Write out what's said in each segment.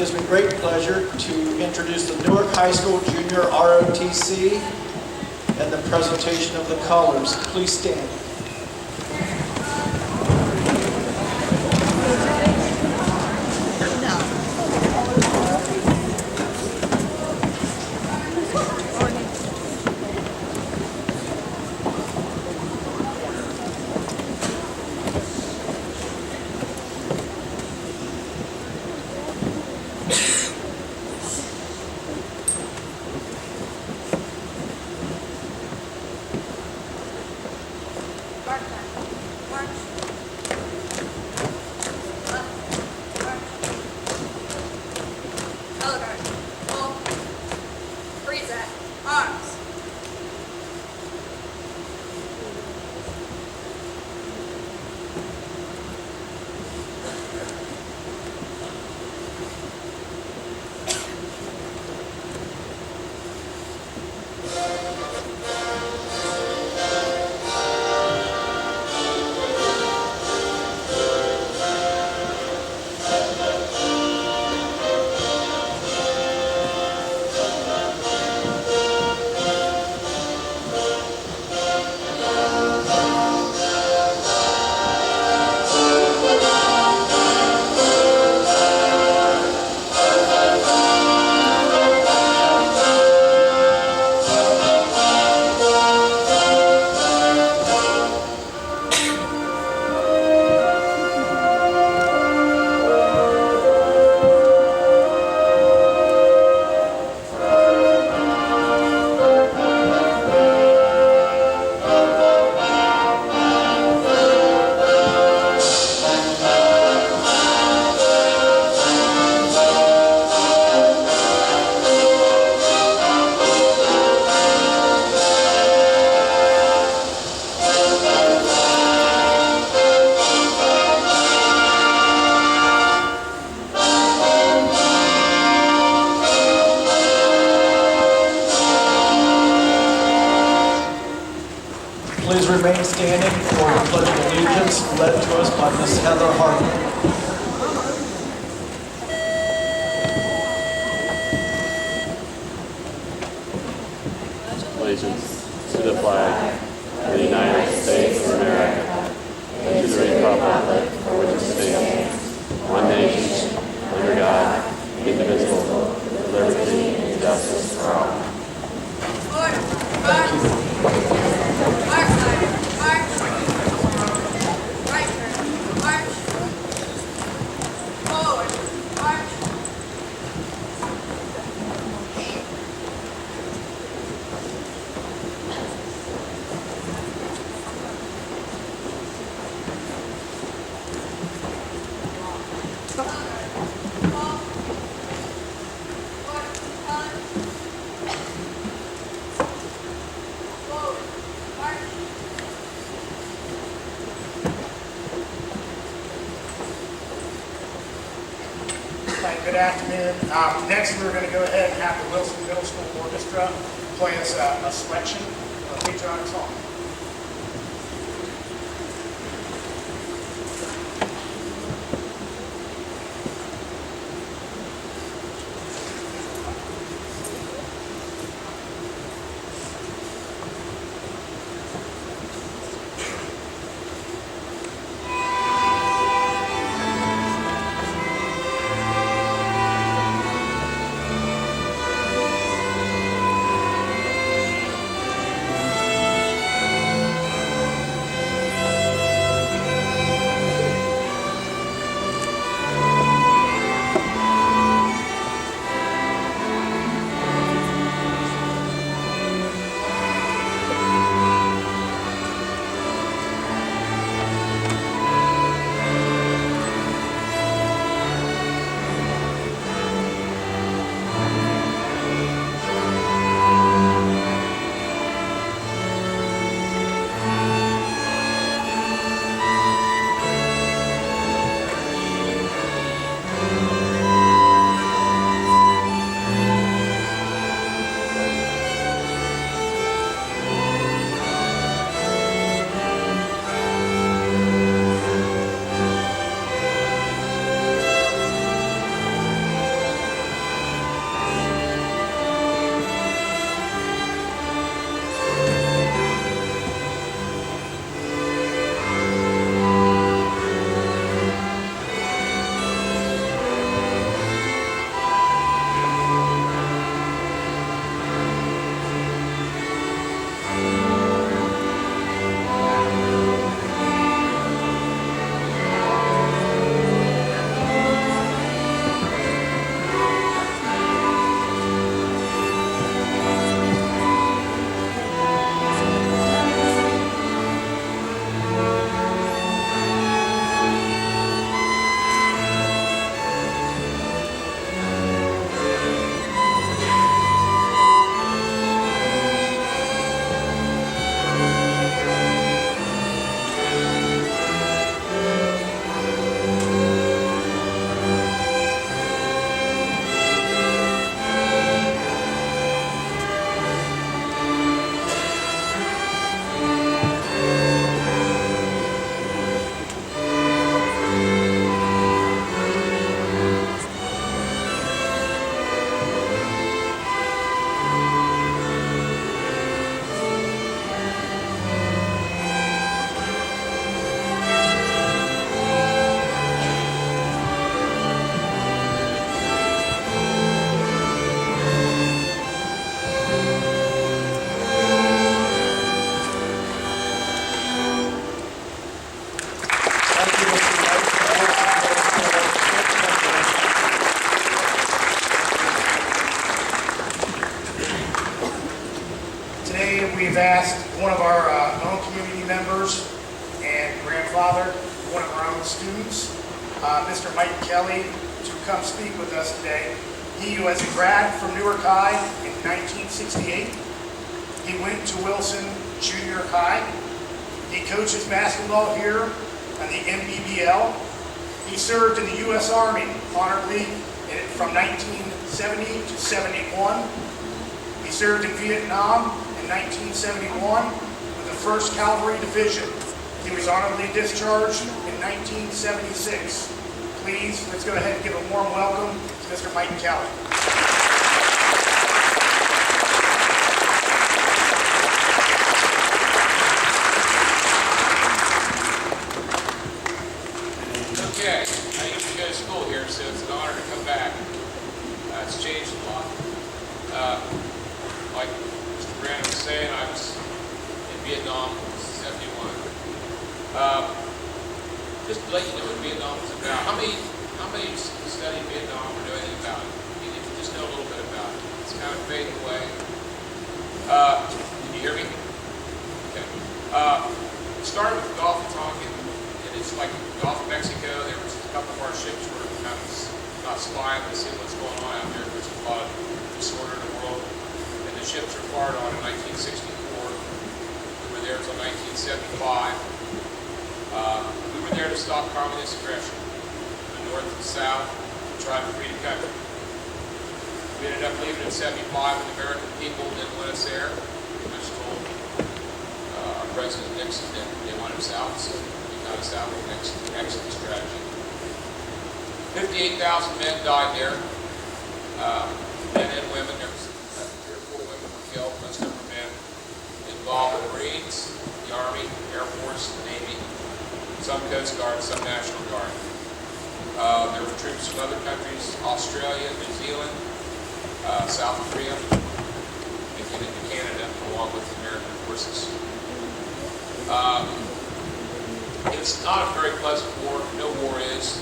gives me great pleasure to introduce the Newark High School Junior ROTC and the presentation of the colors. Please stand. Please remain standing for the Pledge of Allegiance led to us by Miss Heather Hartman. Allegiance to the flag of the United States of America and to the republic for which it stands, one nation, under God, indivisible, with liberty and justice for all. Thank you. Good afternoon. Next, we're going to go ahead and have the Wilson Middle School Orchestra play us a selection of patriotic songs. we've asked one of our own community members and grandfather, one of our own students, Mr. Mike Kelly, to come speak with us today. He was a grad from Newark High in 1968. He went to Wilson Junior High. He coaches basketball here on the MBBL. He served in the U.S. Army honorably from 1970 to 71. He served in Vietnam in 1971 with the 1st Cavalry Division. He was honorably discharged in 1976. Please, let's go ahead and give a warm welcome to Mr. Mike Kelly. Okay, I used to go to school here, so it's an honor to come back. It's changed a lot. Like Mr. Brandon was saying, I was in Vietnam in '71. Just to let you know what Vietnam was about. How many studied Vietnam or know anything about it? You need to just know a little bit about it. It's kind of fading away. Can you hear me? Okay. Started with the Gulf of Tonkin, and it's like the Gulf of Mexico. There was a couple of our ships were kind of not spying to see what's going on out there. There's a lot of disorder in the world. And the ships were fired on in 1964. We were there until 1975. We were there to stop communist aggression from the north and south, to try to free the country. We ended up leaving in '75 when the American people didn't want us there. We much told our President Nixon that they want us out, so we got us out with an exit strategy. 58,000 men died there, men and women. There was 3 or 4 women were killed, most of them were men, involved the Marines, the Army, Air Force, the Navy, some Coast Guard, some National Guard. There were troops from other countries, Australia, New Zealand, South Korea, and into Canada, along with the American forces. It's not a very pleasant war. No war is.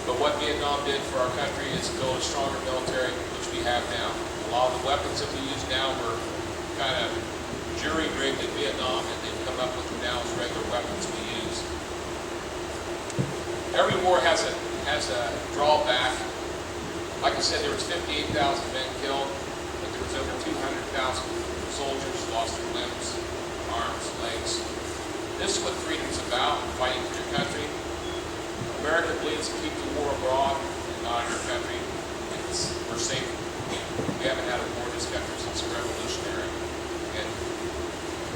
But what Vietnam did for our country is build a stronger military, which we have now. A lot of the weapons that we use now were kind of jury-rigged in Vietnam, and they've come up with them now as regular weapons we use. Every war has a drawback. Like I said, there was 58,000 men killed, but there was over 200,000 soldiers lost their limbs, arms, legs. This is what freedom's about, fighting for your country. America believes to keep the war abroad and not in your country. We're safe. We haven't had a war in this country since the Revolutionary. And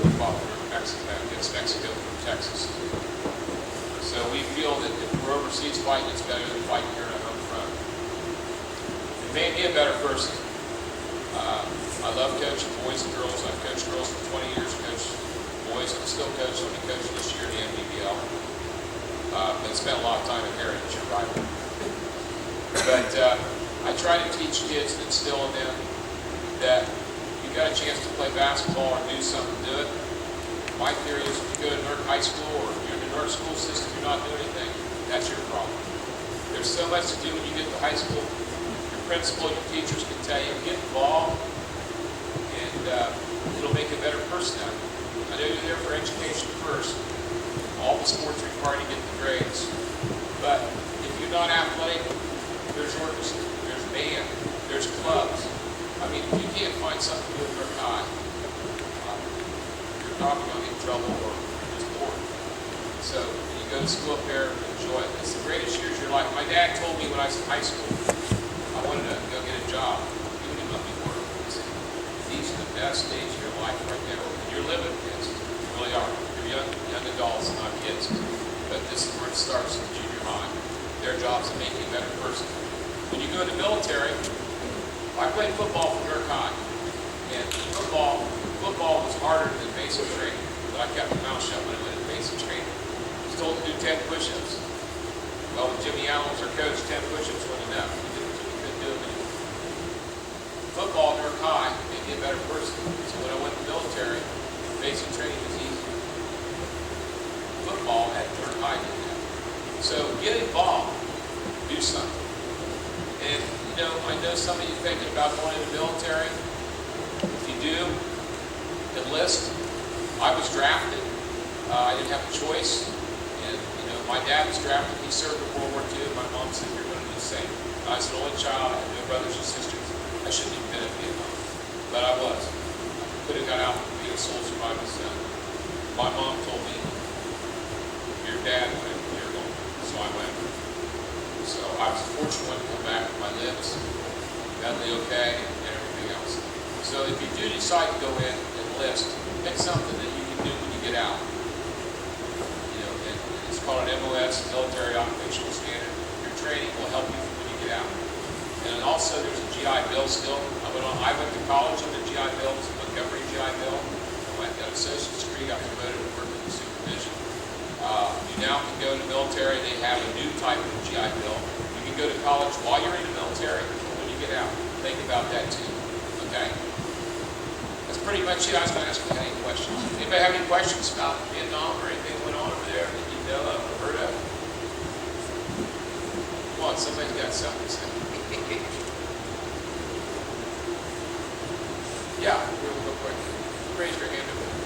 we fought against Mexico from Texas. So we feel that if we're overseas fighting, it's better than fighting here at home front. It made me a better person. I love coaching boys and girls. I've coached girls for 20 years, coached boys, and still coach. I'm going to coach this year in the NBBL. And spent a lot of time in Heritage, your rival. But I try to teach kids and instill in them that you got a chance to play basketball or do something, do it. My theory is if you go to Newark High School or you're in the Newark school system, you're not doing anything, that's your problem. There's so much to do when you get to high school. Your principal, your teachers can tell you, get involved, and it'll make a better person out of you. I know you're there for education first. All the sports required to get the grades. But if you're not athletic, there's orchestra, there's band, there's clubs. I mean, if you can't find something to do at Newark High, you're probably going to get in trouble or you're just bored. So when you go to school up there, enjoy it. It's the greatest years of your life. My dad told me when I was in high school, I wanted to go get a job. He wouldn't let me work. He said, these are the best days of your life right now. And you're living kids. You really are. Young adults, not kids, but this is where it starts in junior high. Their job's to make you a better person. When you go in the military, I played football for Newark High, and football was harder than basic training, but I kept my mouth shut when I went into basic training. I was told to do 10 push-ups. Well, when Jimmy Allen was our coach, 10 push-ups wasn't enough. We couldn't do them anymore. Football at Newark High made me a better person, so when I went to the military, basic training was easy. Football at Newark High did that. So get involved, do something. And I know some of you thinking about going in the military. If you do, enlist. I was drafted. I didn't have a choice. And, my dad was drafted. He served in World War II. My mom said, you're going to do the same. I was an only child. I had no brothers and sisters. I shouldn't have been in Vietnam. But I was. I could have got out and be a soldier by myself. My mom told me, your dad went, you're going. So I went. So I was fortunate to come back with my limbs, mentally okay, and everything else. So if you do decide to go in and enlist, pick something that you can do when you get out. And it's called an MOS, Military Occupational Standard. Your training will help you when you get out. And also there's a GI Bill still. I went to college on the GI Bill, it was a Montgomery GI Bill. I got an associate's degree, got promoted to work in the supervision. You now can go to the military, they have a new type of GI Bill. You can go to college while you're in the military, when you get out. Think about that too, okay? That's pretty much it. I was going to ask if you had any questions. Anybody have any questions about Vietnam or anything that went on over there that you know of or heard of? Come on, somebody's got something to say. Yeah, real quick. Raise your hand over there.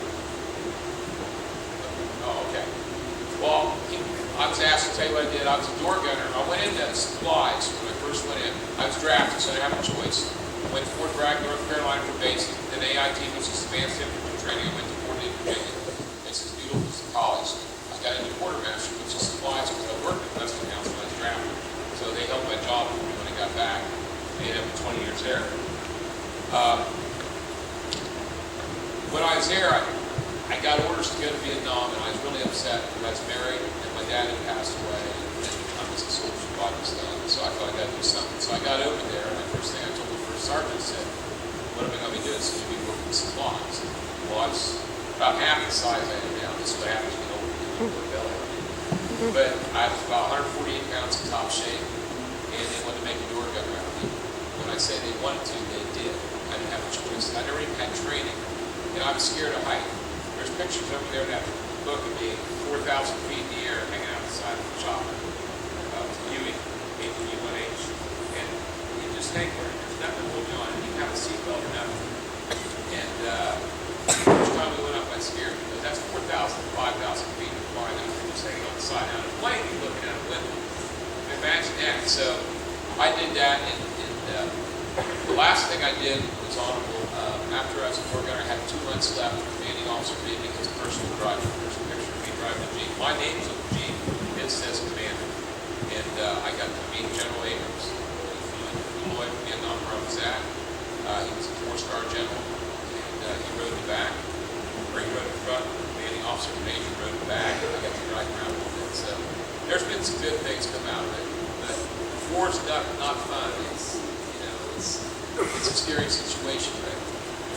Oh, okay. Well, I was asked to tell you what I did. I was a door gunner. I went into supplies when I first went in. I was drafted, so I didn't have a choice. I went to Fort Bragg, North Carolina for basic. Then AIT, which is Advanced Infantry Training. I went to Fort Lee, Virginia. This is beautiful college. I got into quartermaster, which is supplies, because I worked at Westinghouse when I was drafted. So they helped my job when I got back. They ended up with 20 years there. When I was there, I got orders to go to Vietnam, and I was really upset because I was married, and my dad had passed away, and I was a soldier in Pakistan, so I thought I got to do something. So I got over there, and the first thing I told the first sergeant, said, what am I going to be doing? So we working supplies. Well, I was about half the size I am now. This is what happens when you work belly. But I was about 148 pounds in top shape, and they wanted to make a door gunner out of me. When I say they wanted to, they did. I didn't have a choice. I never even had training. And I was scared of height. There's pictures over there in that book of me, 4,000 feet in the air, hanging out the side of the chopper, Huey, AT-1H. And you just hang there, there's nothing to hold you on, and you have a seatbelt or nothing. And the first time we went up, I was scared, because that's 4,000 to 5,000 feet of flying out there, just hanging on the side. Now, in a plane, you're looking at a window. Imagine that. So I did that, and the last thing I did was honorable. After I was a door gunner, I had 2 months left. The commanding officer gave me his personal driver. There's a picture of me driving the Jeep. My name's on the Jeep. It says commander. And I got to meet General Abrams. He flew away from Vietnam where I was at. He was a 4-star general. And he rode the back. Or he rode the front. The commanding officer, the major, rode the back. I got to drive around with it. So there's been some good things come out of it. But war's not fun. It's a scary situation. But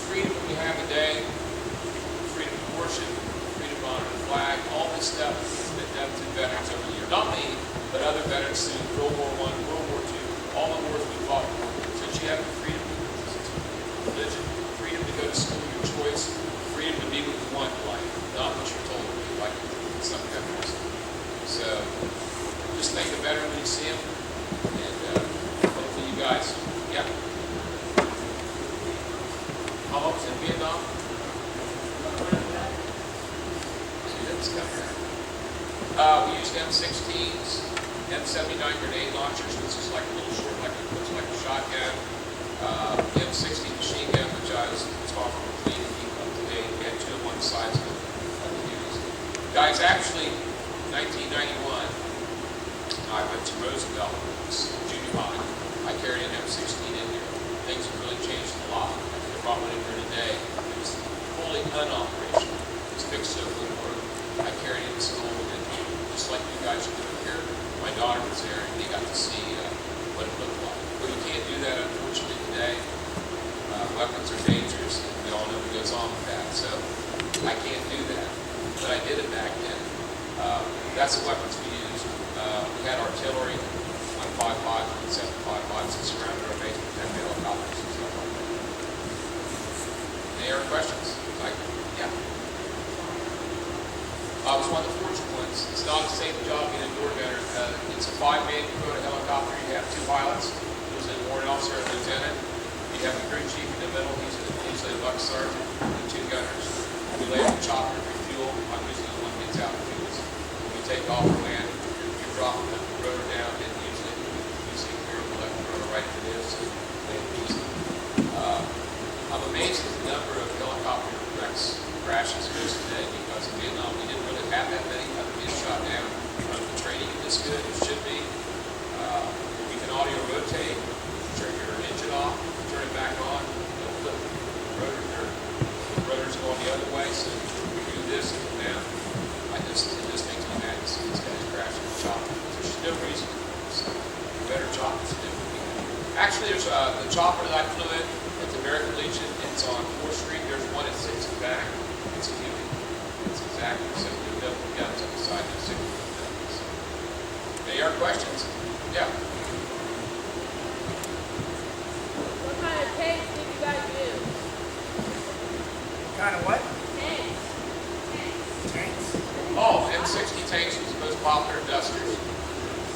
freedom we have today, freedom of worship, freedom of honor the flag, all this stuff has been done to veterans over the years. Not me, but other veterans through World War I, World War II, all the wars we fought for. Since you have the freedom of religion, freedom to go to school of your choice, freedom to be what you want in life, not what you're told to be, like in some countries. So just thank the veteran when you see him, and hopefully you guys, yeah. How long was in Vietnam? We used M16s, M79 grenade launchers, which is like a little short, looks like a shotgun. M60 machine gun, which I was taught from a fleet and keep up to date. We had 2 of one sides of the use. Guys, actually, 1991, I went to Roosevelt Junior High. I carried an M16 in there. Things have really changed a lot. Brought one in here today. It was fully unoperational. It was fixed so it wouldn't work. I carried it in school, and just like you guys are doing here, my daughter was there, and they got to see what it looked like. But you can't do that, unfortunately, today. Weapons are dangerous, and we all know what goes on with that. So I can't do that. But I did it back then. That's the weapons we used. We had artillery on 5.5 and 7.55s that surrounded our base with 10 helicopters and stuff like that. Any other questions? Yeah. I was one of the fortunate ones. It's not a safe job being a door gunner. It's a 5-man Dakota helicopter. You have 2 pilots. There's a warrant officer and a lieutenant. You We have a crew chief in the middle, he's usually a buck sergeant, and 2 gunners. We land the chopper, refuel, I'm usually the one who gets out and fuels. When we take off or land, you're dropping the rotor down, and usually we're able to let the rotor right to this, and land easily. I'm amazed at the number of helicopter wrecks, crashes goes today, because in Vietnam we didn't really have that many other being shot down. The training is good, it should be. You can audio rotate, turn your engine off, turn it back on, it'll flip the rotor's going the other way, so you do this and go down. It just makes me mad to see these guys crashing the chopper. There's no reason. So better choppers to do. Actually, there's the chopper that I flew in at the American Legion. It's on 4th Street. There's one that sits back. It's a Huey. It's exactly the same. We got it to the side of the 6. Any other questions? Yeah. What kind of tanks did you guys use? Kind of what? Tanks. Tanks. Oh, M60 tanks was the most popular Dusters.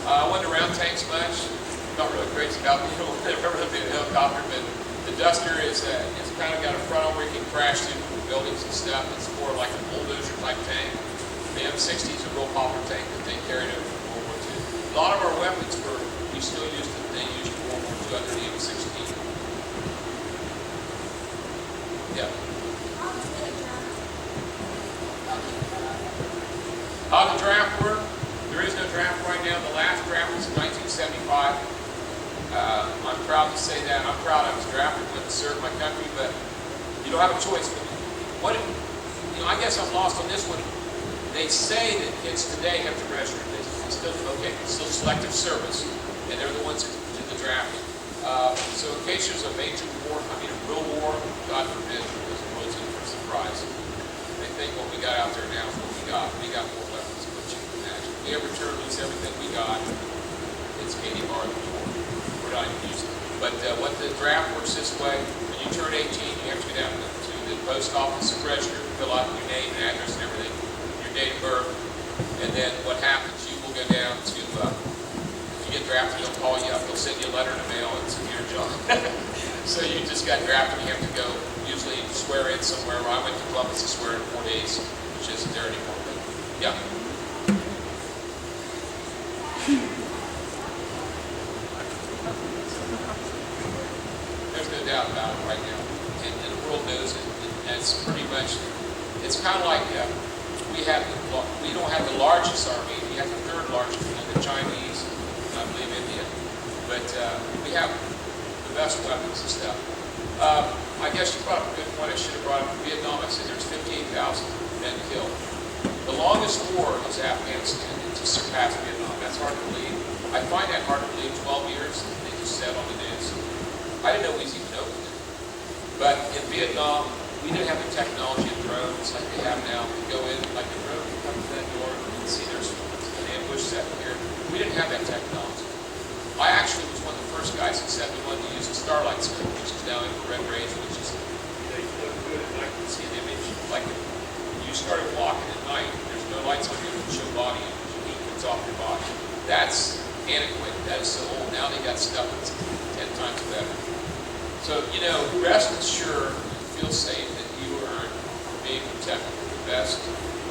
I wasn't around tanks much. Not really crazy about them. I've never been in a helicopter, but the Duster is it's kind of got a frontal where you can crash through buildings and stuff. It's more like a bulldozer type tank. The M60 is a real popular tank that they carried over from World War II. A lot of our weapons we still used it. They used in World War II under the M16. Yeah. How the draft work? There is no draft right now. The last draft was in 1975. I'm proud to say that. I'm proud I was drafted to serve my country, but you don't have a choice. I guess I'm lost on this one. They say that kids today have to register. It's still okay. It's still selective service, and they're the ones that do the drafting. So in case there's a major war, a real war, God forbid, because the world's in for a surprise. They think what we got out there now is what we got. We got more weapons than what you can imagine. If we ever turn loose everything we got, it's Katie Bar the war. We're not even using it. But what the draft works this way, when you turn 18, you have to go down to the post office and register, fill out your name and address and everything, your date of birth, and then what happens, you will go down to, if you get drafted, they'll call you up, they'll send you a letter in the mail, it's your job. So you just got drafted, you have to go, usually swear in somewhere. I went to Columbus to swear in 4 days, which isn't there anymore, but yeah. There's no doubt about it right now, and the world knows it. And it's pretty much, it's kind of like we don't have the largest army. We have the 3rd largest, the Chinese, and I believe India. But we have the best weapons and stuff. I guess you brought up a good point. I should have brought up Vietnam. I said there's 58,000 men killed. The longest war is Afghanistan to surpass Vietnam. That's hard to believe. I find that hard to believe. 12 years, they just said on the news. I didn't know we was even opened it. But in Vietnam, we didn't have the technology of drones like they have now. We go in, like a drone, you come to that door, and see there's an ambush set here. We didn't have that technology. I actually was one of the first guys that said we wanted to use a starlight scope, which is now infrared range, which is, you float good at night and see an image. Like when you started walking at night, there's no lights on you that show body image. The heat comes off your body. That's antiquated. That is so old. Now they got stuff that's 10 times better. So, rest assured, feel safe that you are being protected with the best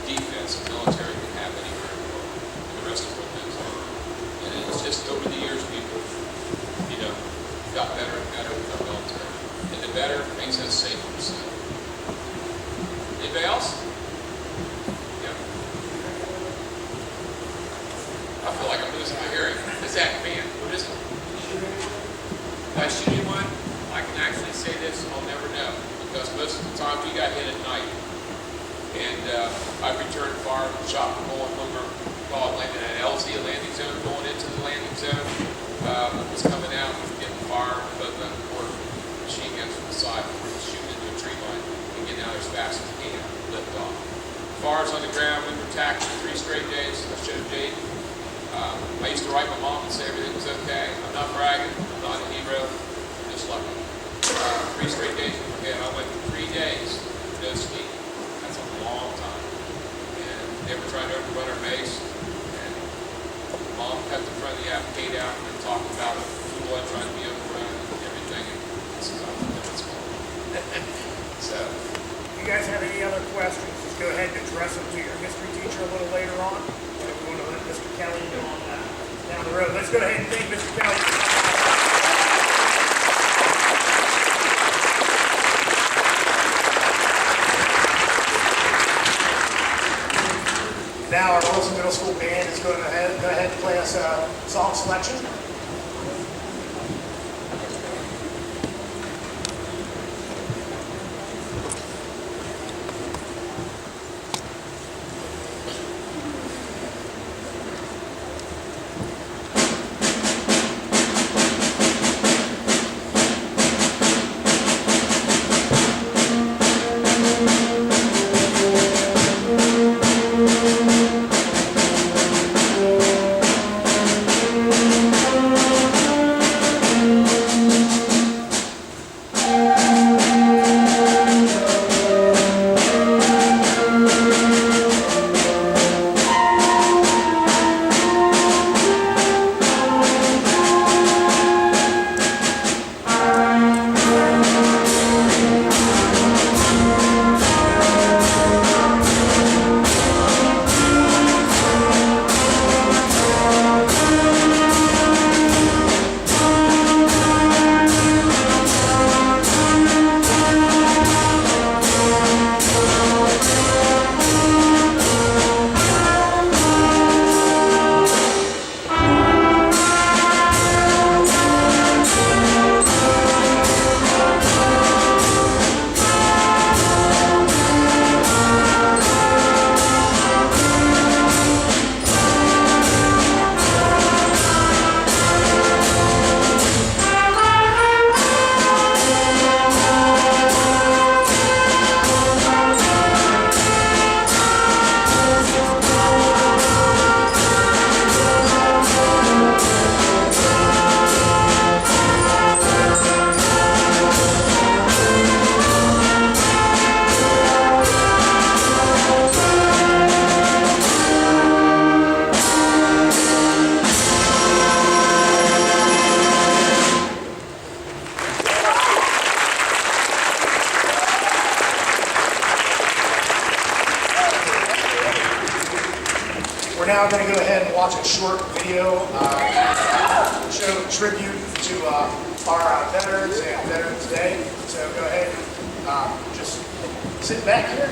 defense the military can have anywhere in the world. And the rest of the world knows that. And it's just over the years, people, got better and better with our military. And the better makes us safer. So. Anybody else? Yeah. I feel like I'm losing my hearing. Is that man? What is it? If I shoot anyone, I can actually say this, I'll never know, because most of the time we got hit at night. And I returned fire from chopper going when we were landing at LZ, a landing zone, going into the landing zone. It was coming out, we were getting fire, both on the port, machine guns from the side, we were shooting into a tree line and getting out as fast as we can, lift off. Fires on the ground, we were attacked for 3 straight days. I showed Jade. I used to write my mom and say everything was okay. I'm not bragging, I'm not a hero, I'm just lucky. 3 straight days we were hit. I went 3 days, no sleep. That's a long time. And they were trying to overrun our base. And Mom cut the front of the gate out and talked about it. People trying to be overrun and everything. And this is go ahead and address them to your history teacher a little later on. And we want to let Mr. Kelly go on down the road. Let's go ahead and thank Mr. Kelly. Now our Wilson Middle School band is going to go ahead and play us a song selection. We're now going to go ahead and watch a short video, show tribute to our veterans and Veterans Day. So go ahead and just sit back here.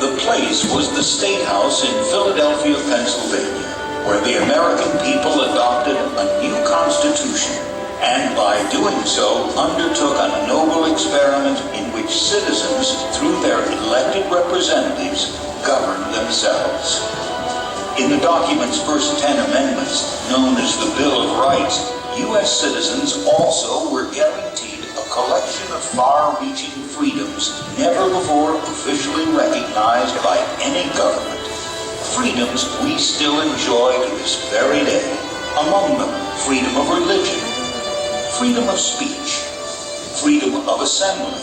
The place was the State House in Philadelphia, Pennsylvania, where the American people adopted a new constitution and by doing so undertook a noble experiment in which citizens, through their elected representatives, governed themselves. In the document's first 10 amendments, known as the Bill of Rights, U.S. citizens also were guaranteed a collection of far-reaching freedoms never before officially recognized by any government. Freedoms we still enjoy to this very day. Among them, freedom of religion, freedom of speech, freedom of assembly,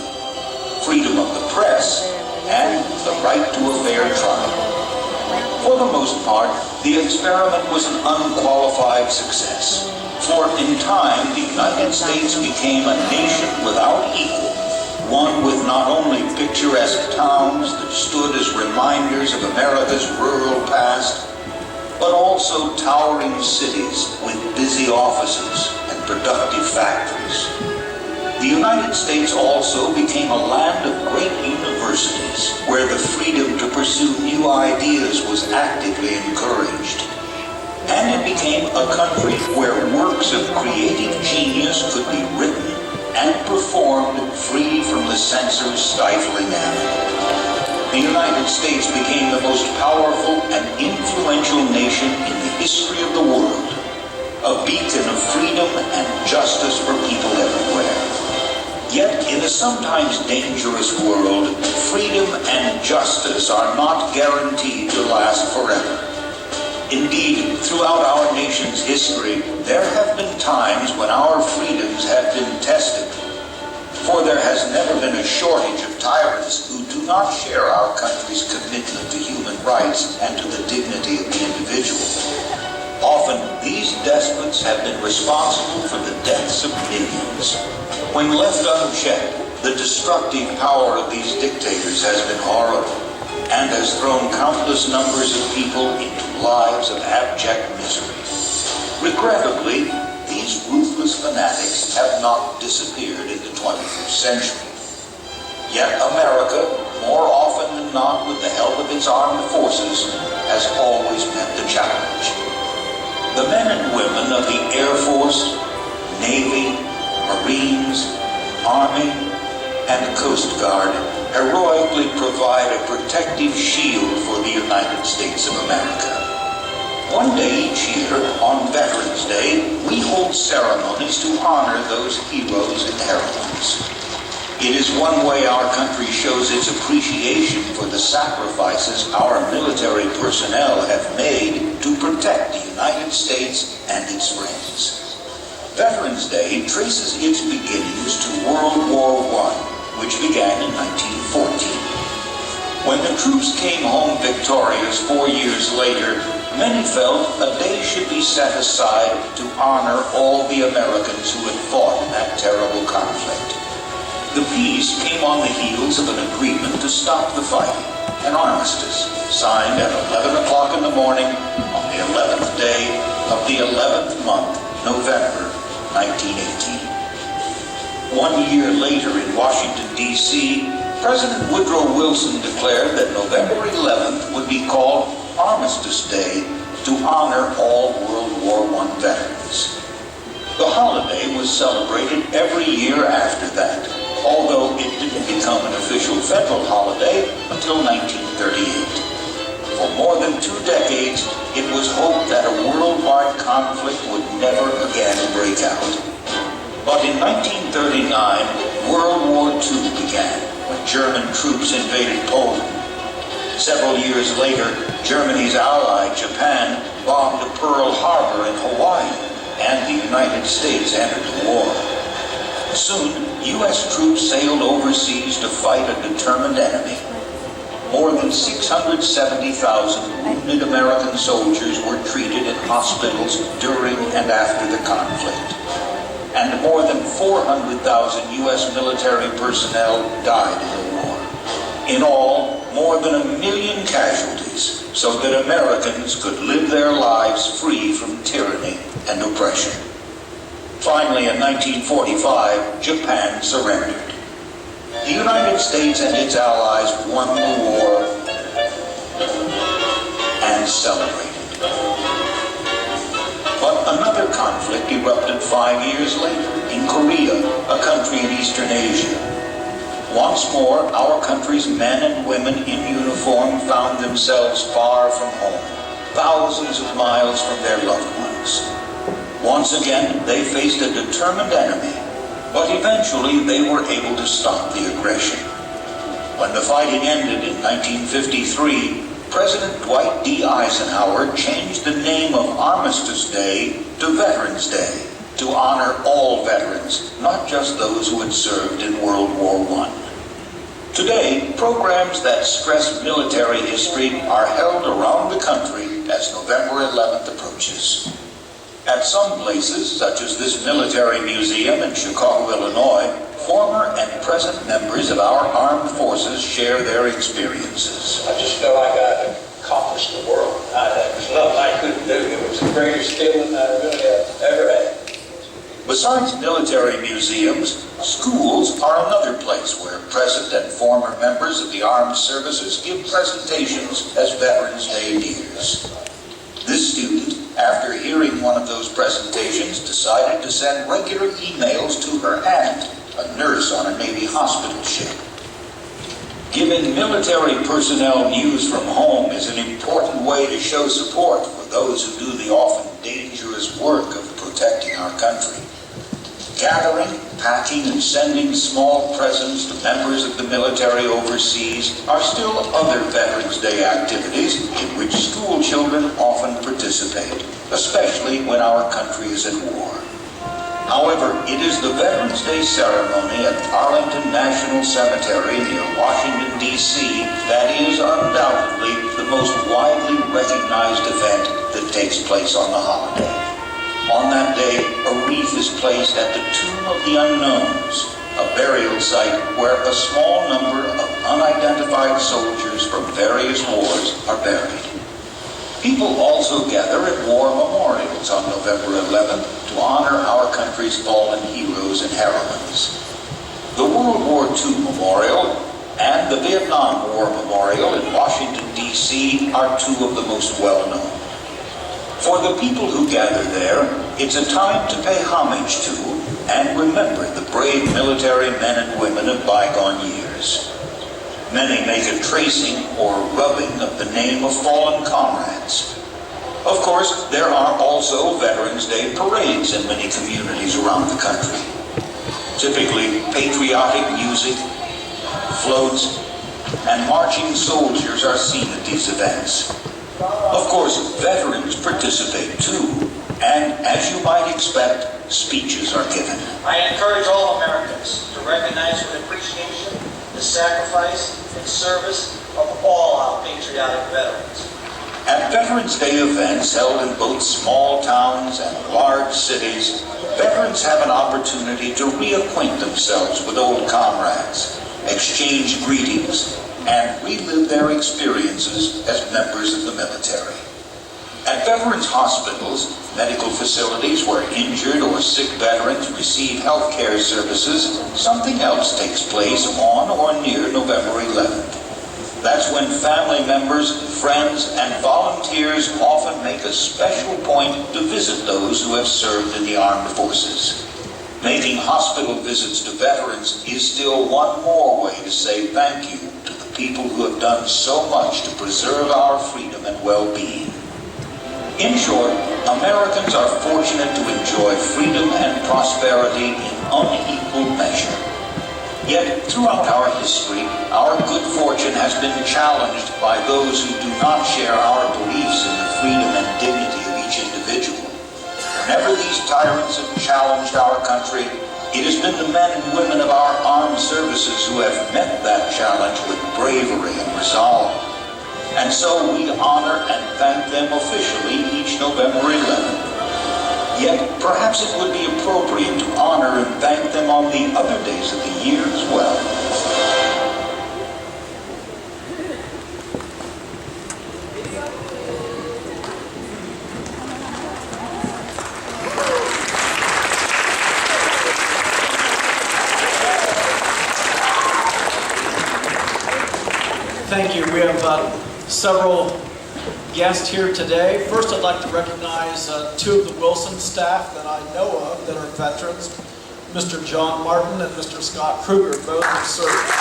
freedom of the press, and the right to a fair trial. For the most part, the experiment was an unqualified success. For in time, the United States became a nation without equal, one with not only picturesque towns that stood as reminders of America's rural past, but also towering cities with busy offices and productive factories. The United States also became a land of great universities, where the freedom to pursue new ideas was actively encouraged. And it became a country where works of creative genius could be written and performed free from the censor's stifling hand. The United States became the most powerful and influential nation in the history of the world, a beacon of freedom and justice for people everywhere. Yet, in a a sometimes dangerous world, freedom and justice are not guaranteed to last forever. Indeed, throughout our nation's history, there have been times when our freedoms have been tested. For there has never been a shortage of tyrants who do not share our country's commitment to human rights and to the dignity of the individual. Often, these despots have been responsible for the deaths of millions. When left unchecked, the destructive power of these dictators has been horrible and has thrown countless numbers of people into lives of abject misery. Regrettably, these ruthless fanatics have not disappeared in the 21st century. Yet America, more often than not with the help of its armed forces, has always met the challenge. The men and women of the Air Force, Navy, Marines, Army, and Coast Guard heroically provide a protective shield for the United States of America. One day each year, on Veterans Day, we hold ceremonies to honor those heroes and heroines. It is one way our country shows its appreciation for the sacrifices our military personnel have made to protect the United States and its friends. Veterans Day traces its beginnings to World War I, which began in 1914. When the troops came home victorious 4 years later, many felt a day should be set aside to honor all the Americans who had fought in that terrible conflict. The peace came on the heels of an agreement to stop the fighting, an armistice signed at 11 o'clock in the morning on the 11th day of the 11th month, November 1918. 1 year later in Washington, D.C., President Woodrow Wilson declared that November 11th would be called Armistice Day to honor all World War I veterans. The holiday was celebrated every year after that, although it didn't become an official federal holiday until 1938. For more than 2 decades, it was hoped that a worldwide conflict would never again break out. But in 1939, World War II began when German troops invaded Poland. Several years later, Germany's ally, Japan, bombed Pearl Harbor in Hawaii, and the United States entered the war. Soon, U.S. troops sailed overseas to fight a determined enemy. More than 670,000 wounded American soldiers were treated in hospitals during and after the conflict. And more than 400,000 U.S. military personnel died in the war. In all, more than 1 million casualties, so that Americans could live their lives free from tyranny and oppression. Finally, in 1945, Japan surrendered. The United States and its allies won the war and celebrated. But another conflict erupted 5 years later in Korea, a country in Eastern Asia. Once more, our country's men and women in uniform found themselves far from home, thousands of miles from their loved ones. Once again, they faced a determined enemy, but eventually they were able to stop the aggression. When the fighting ended in 1953, President Dwight D. Eisenhower changed the name of Armistice Day to Veterans Day to honor all veterans, not just those who had served in World War I. Today, programs that stress military history are held around the country as November 11th approaches. At some places, such as this military museum in Chicago, Illinois, former and present members of our armed forces share their experiences. I just felt like I accomplished the world. There's nothing I couldn't do. It was a greater skill than I really have ever had. Besides military museums, schools are another place where present and former members of the armed services give presentations as Veterans Day nears. This student, after hearing one of those presentations, decided to send regular emails to her aunt, a nurse on a Navy hospital ship. Giving military personnel news from home is an important way to show support for those who do the often dangerous work of protecting our country. Gathering, packing, and sending small presents to members of the military overseas are still other Veterans Day activities in which school children often participate, especially when our country is at war. However, it is the Veterans Day ceremony at Arlington National Cemetery near Washington, D.C. that is undoubtedly the most widely recognized event that takes place on the holiday. On that day, a wreath is placed at the Tomb of the Unknowns, a burial site where a small number of unidentified soldiers from various wars are buried. People also gather at war memorials on November 11th to honor our country's fallen heroes and heroines. The World War II Memorial and the Vietnam War Memorial in Washington, D.C. are two of the most well-known. For the people who gather there, it's a time to pay homage to and remember the brave military men and women of bygone years. Many make a tracing or rubbing of the name of fallen comrades. Of course, there are also Veterans Day parades in many communities around the country. Typically, patriotic music, floats, and marching soldiers are seen at these events. Of course, veterans participate too, and as you might expect, speeches are given. I encourage all Americans to recognize with appreciation the sacrifice and service of all our patriotic veterans. At Veterans Day events held in both small towns and large cities, veterans have an opportunity to reacquaint themselves with old comrades, exchange greetings, and relive their experiences as members of the military. At veterans hospitals, medical facilities where injured or sick veterans receive health care services, something else takes place on or near November 11th. That's when family members, friends, and volunteers often make a special point to visit those who have served in the armed forces. Making hospital visits to veterans is still one more way to say thank you to the people who have done so much to preserve our freedom and well-being. In short, Americans are fortunate to enjoy freedom and prosperity in unequal measure. Yet, throughout our history, our good fortune has been challenged by those who do not share our beliefs in the freedom and dignity of each individual. Whenever these tyrants have challenged our country, it has been the men and women of our armed services who have met that challenge with bravery and resolve. And so we honor and thank them officially each November 11th. Yet perhaps it would be appropriate to honor and thank them on the other days of the year as well. Thank you. We have several guests here today. First, I'd like to recognize two of the Wilson staff that I know of that are veterans, Mr. John Martin and Mr. Scott Kruger. Both have served.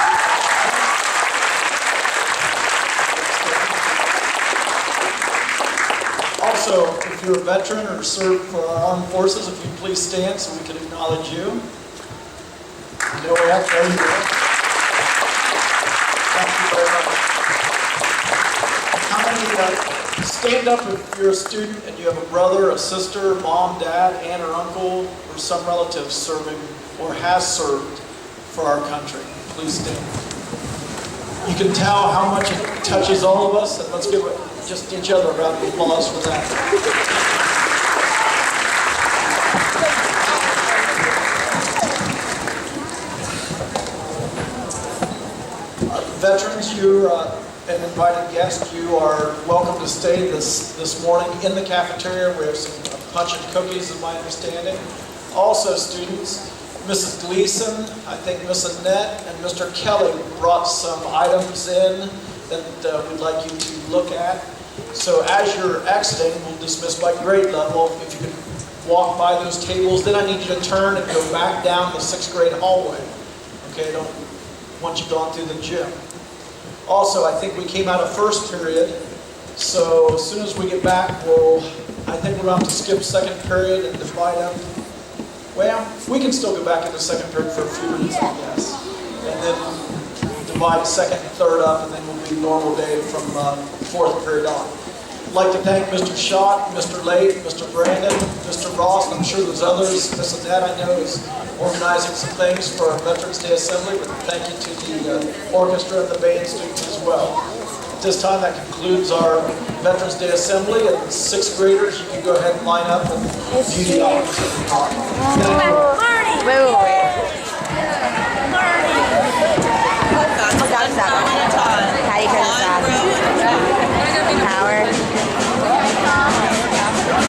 Also, if you're a veteran or served for our armed forces, if you please stand so we can acknowledge you. No way out, there you go. Thank you very much. How many stand up if you're a student and you have a brother, a sister, mom, dad, aunt or uncle, or some relative serving or has served for our country? Please stand. You can tell how much it touches all of us, and let's give just each other a round of applause for that. Veterans, you an invited guest, you are welcome to stay this morning in the cafeteria. We have some punch and cookies, is my understanding. Also, students, Mrs. Gleason, I think Miss Annette, and Mr. Kelly brought some items in that we'd like you to look at. So as you're exiting, we'll dismiss by grade level. If you could walk by those tables, then I need you to turn and go back down the 6th grade hallway. Okay, once you've gone through the gym. Also, I think we came out of first period, so as soon as we get back, I think we're going to have to skip second period and divide up Well, we can still go back into second period for a few minutes, I guess. And then divide second and third up, and then we'll be normal day from fourth period on. I'd like to thank Mr. Schott, Mr. Late, Mr. Brandon, Mr. Ross, and I'm sure there's others. Miss Annette, I know, is organizing some things for our Veterans Day Assembly, but thank you to the orchestra and the band students as well. At this time, that concludes our Veterans Day Assembly, and sixth graders, you can go ahead and line up and view the honors at the top. Thank you. Marty!